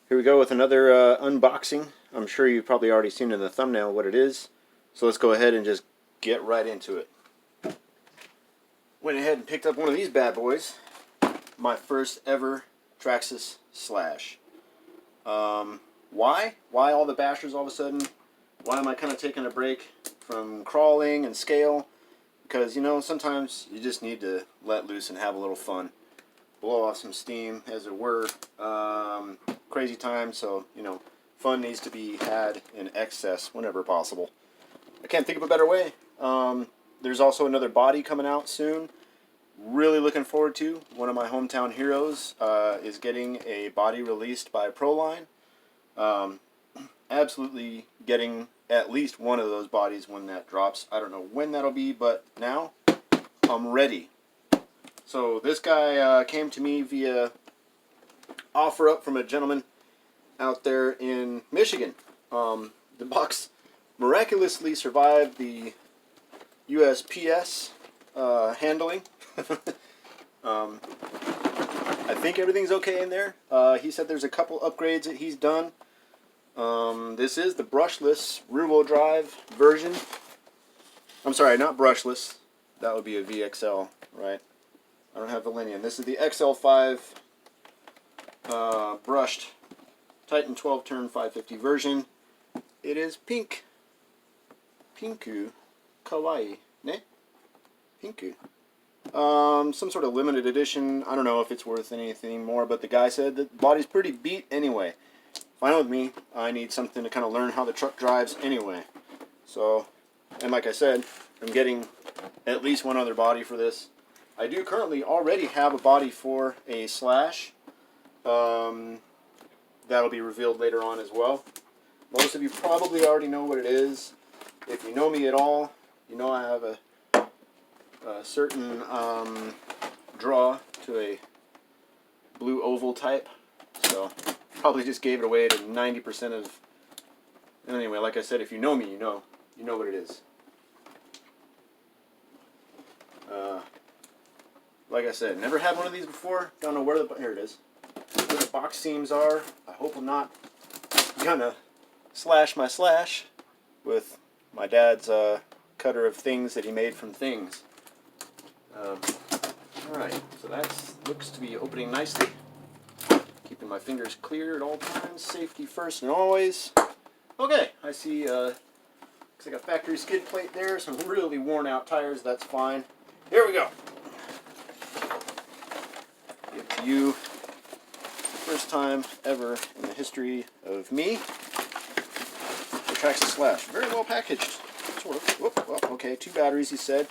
Here we go with another unboxing. I'm sure you've probably already seen in the thumbnail what it is. So let's go ahead and just get right into it. Went ahead and picked up one of these bad boys. My first ever Traxxas Slash. Why? Why all the bashers all of a sudden? Why am I kind of taking a break from crawling and scale? Because, you know, sometimes you just need to let loose and have a little fun. Blow off some steam, as it were. Crazy time, so, you know, fun needs to be had in excess whenever possible. I can't think of a better way. There's also another body coming out soon. Really looking forward to. One of my hometown heroes is getting a body released by Proline. Absolutely getting at least one of those bodies when that drops. I don't know when that'll be, but now I'm ready. So this guy came to me via offer up from a gentleman out there in Michigan. The box miraculously survived the USPS handling. I think everything's okay in there. He said there's a couple upgrades that he's done. This is the brushless rear-wheel drive version. I'm sorry, not brushless. That would be a VXL, right? I don't have the Linean. This is the XL5 brushed Titan 12-turn 550 version. It is pink. Pinku. Kawaii. Ne? Pinku. Some sort of limited edition. I don't know if it's worth anything more, but the guy said that the body's pretty beat anyway. Fine with me. I need something to kind of learn how the truck drives anyway. So, and like I said, I'm getting at least one other body for this. I do currently already have a body for a Slash. That'll be revealed later on as well. Most of you probably already know what it is. If you know me at all, you know I have a certain draw to a blue oval type. So, probably just gave it away to 90% of... Anyway, like I said, if you know me, you know what it is. Like I said, never had one of these before. Don't know where the... Here it is. Where the box seams are. I hope I'm not gonna slash my Slash with my dad's cutter of things that he made from things. Alright, so that looks to be opening nicely. Keeping my fingers clear at all times. Safety first and always. Okay, I see looks like a factory skid plate there. Some really worn out tires. That's fine. Here we go. Give to you the first time ever in the history of me. The Traxxas Slash. Very well packaged. Sort of. Whoop, well, okay, 2 batteries he said.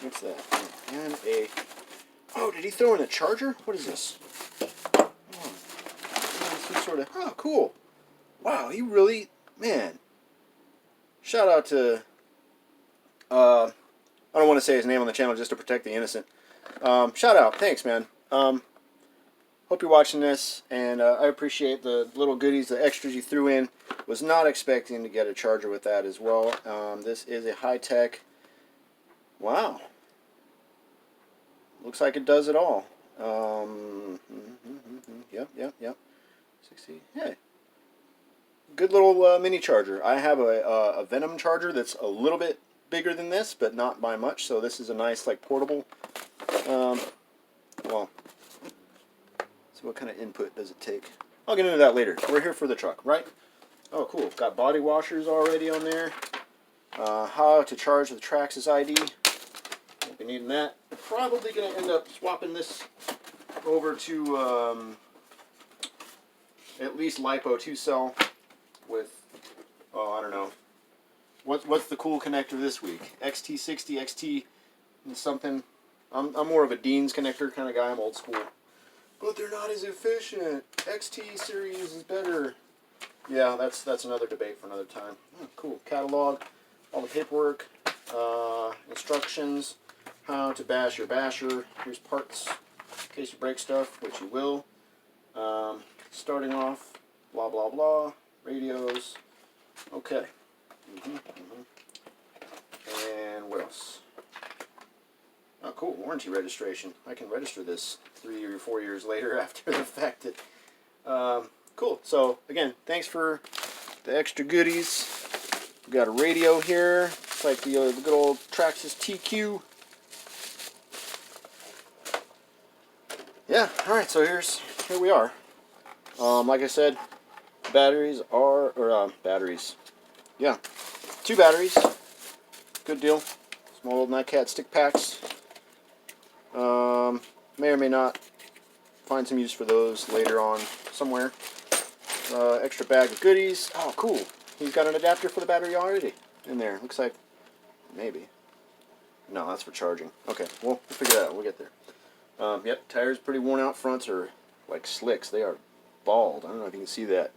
What's that? And a... Oh, did he throw in a charger? What is this? Some sort of... Oh, cool. Wow, he really... Man. Shout out to... I don't want to say his name on the channel just to protect the innocent. Shout out. Thanks, man. Hope you're watching this, and I appreciate the little goodies, the extras you threw in. Was not expecting to get a charger with that as well. This is a high-tech... Wow. Looks like it does it all. Yep. 60. Hey. Good little mini charger. I have a Venom charger that's a little bit bigger than this, but not by much. So this is a nice, like, portable. Well, so what kind of input does it take? I'll get into that later. We're here for the truck, right? Oh, cool. Got body washers already on there. How to charge the Traxxas ID. Won't be needing that. I'm probably going to end up swapping this over to at least LiPo 2-cell with, oh, I don't know. What's the cool connector this week? XT60, XT and something. I'm more of a Dean's connector kind of guy. I'm old school. But they're not as efficient. XT series is better. Yeah, that's another debate for another time. Oh, cool. Catalog, all the paperwork, instructions, how to bash your basher. Here's parts in case you break stuff, which you will. Starting off, blah, blah, blah. Radios. Okay. And what else? Oh, cool. Warranty registration. I can register this 3 or 4 years later after the fact. cool. So again, thanks for the extra goodies. We got a radio here. It's like the good old Traxxas TQ. Yeah. All right. So here we are. Like I said, batteries are batteries. Yeah, 2 batteries. Good deal. Small old Nightcat stick packs. May or may not find some use for those later on somewhere. Extra bag of goodies. Oh, cool. He's got an adapter for the battery already in there. Looks like maybe. No, that's for charging. Okay, well, we'll figure that out. We'll get there. Yep, tires pretty worn out. Fronts are like slicks. They are bald. I don't know if you can see that.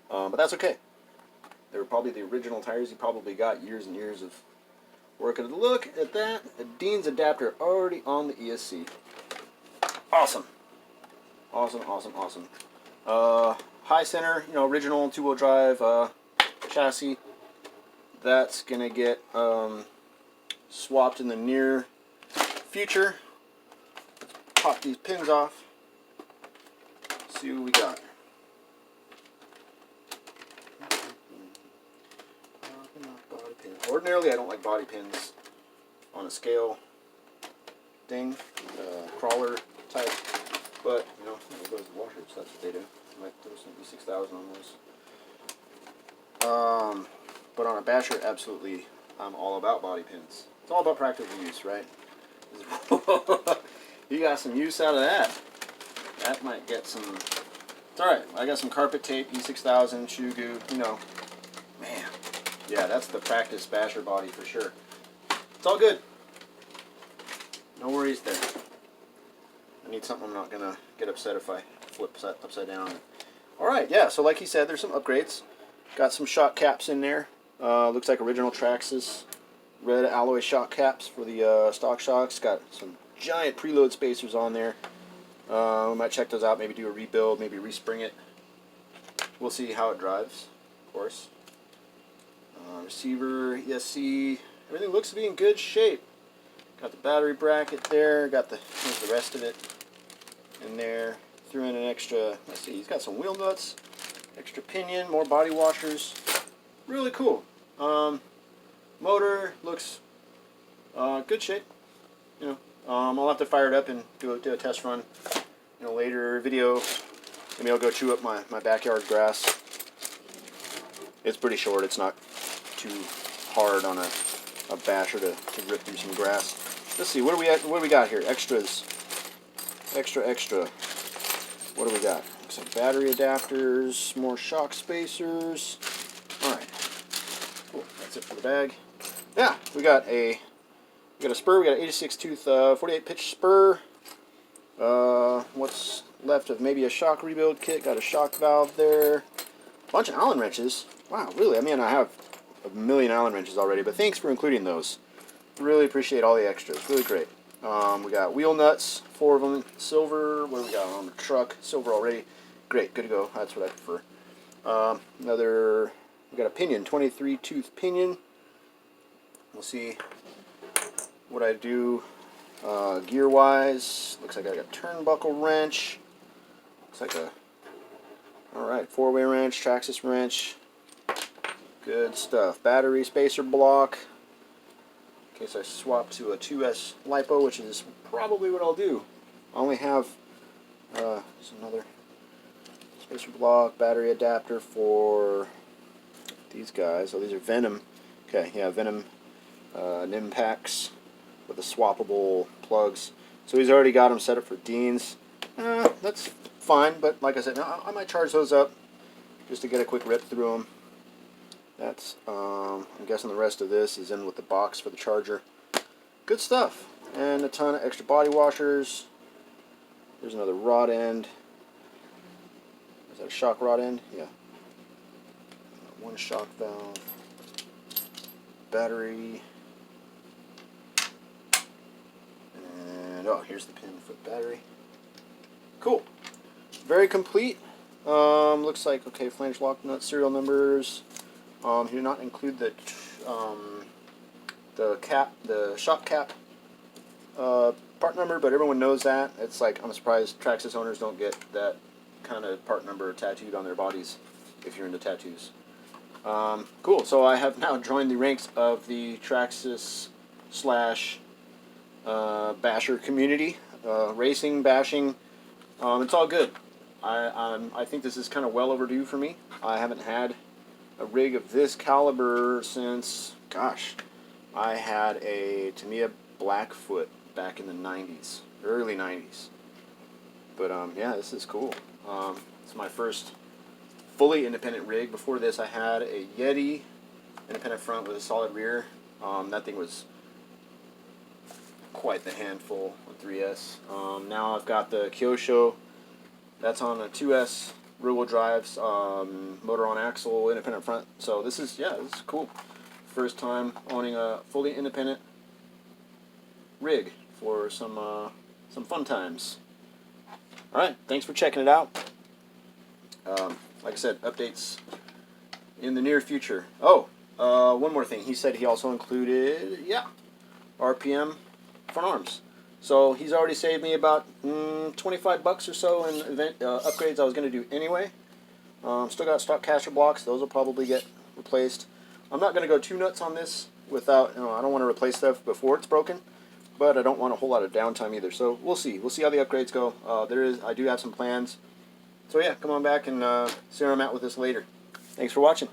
But that's okay. They were probably the original tires he probably got years and years of working. Look at that. A Dean's adapter already on the ESC. Awesome. Awesome, awesome, awesome. High center, original 2-wheel drive chassis. That's going to get swapped in the near future. Let's pop these pins off. See what we got. Ordinarily, I don't like body pins on a scale thing, crawler type, but it goes to washers. That's what they do. I might throw some B6000 on those. But on a basher, absolutely, I'm all about body pins. It's all about practical use, right? You got some use out of that. That might get some. It's all right. I got some carpet tape, B6000, shoe goo. Man. Yeah, that's the practice basher body for sure. It's all good. No worries there. I need something I'm not going to get upset if I flip upside down. Alright, yeah, so like he said, there's some upgrades. Got some shock caps in there. Looks like original Traxxas red alloy shock caps for the stock shocks. Got some giant preload spacers on there. We might check those out, maybe do a rebuild, maybe respring it. We'll see how it drives, of course. Receiver, ESC, everything looks to be in good shape. Got the battery bracket there, here's the rest of it in there. Threw in an extra, let's see, he's got some wheel nuts, extra pinion, more body washers. Really cool. Motor looks good shape. I'll have to fire it up and do a test run in a later video. Maybe I'll go chew up my backyard grass. It's pretty short, it's not too hard on a basher to rip through some grass. Let's see, what do we got here? Extras. Extra. What do we got? Some battery adapters, more shock spacers. Alright. Cool. That's it for the bag. Yeah, we got a spur, we got an 86 tooth 48 pitch spur. What's left of maybe a shock rebuild kit, got a shock valve there. Bunch of Allen wrenches. Wow, really? I mean, I have a million Allen wrenches already, but thanks for including those. Really appreciate all the extras. Really great. We got wheel nuts, 4 of them, silver. What do we got on the truck? Silver already. Great, good to go. That's what I prefer. We got a pinion, 23 tooth pinion. We'll see what I do gear wise. Looks like I got a turnbuckle wrench. Looks like alright, 4-way wrench, Traxxas wrench. Good stuff. Battery spacer block. In case I swap to a 2S LiPo, which is probably what I'll do. I only have another spacer block, battery adapter for these guys. Oh, these are Venom. Okay, yeah, Venom NIM packs with the swappable plugs. So he's already got them set up for Dean's. That's fine, but like I said, I might charge those up just to get a quick rip through them. That's, I'm guessing the rest of this is in with the box for the charger. Good stuff. And a ton of extra body washers. There's another rod end. Is that a shock rod end? Yeah. One shock valve. Battery. And, oh, here's the pin for the battery. Cool. Very complete. Looks like, okay, flange lock nut serial numbers. He did not include the cap, the shock cap part number, but everyone knows that. It's like, I'm surprised Traxxas owners don't get that kind of part number tattooed on their bodies if you're into tattoos. Cool. So I have now joined the ranks of the Traxxas Slash basher community, racing, bashing. It's all good. I think this is kind of well overdue for me. I haven't had a rig of this caliber since, gosh, I had a Tamiya Blackfoot back in the 90s, early 90s. But yeah, this is cool. It's my first fully independent rig. Before this, I had a Yeti independent front with a solid rear. That thing was quite the handful on 3S. Now I've got the Kyosho. That's on a 2S rear-wheel drives, motor on axle, independent front. So this is, yeah, this is cool. First time owning a fully independent rig for some fun times. All right, thanks for checking it out. Like I said, updates in the near future. Oh, one more thing. He said he also included, yeah, RPM front arms. So he's already saved me about $25 or so in event upgrades I was going to do anyway. Still got stock caster blocks. Those will probably get replaced. I'm not going to go too nuts on this without, I don't want to replace stuff before it's broken, but I don't want a whole lot of downtime either. So we'll see. We'll see how the upgrades go. I do have some plans. So yeah, come on back and see where I'm at with this later. Thanks for watching.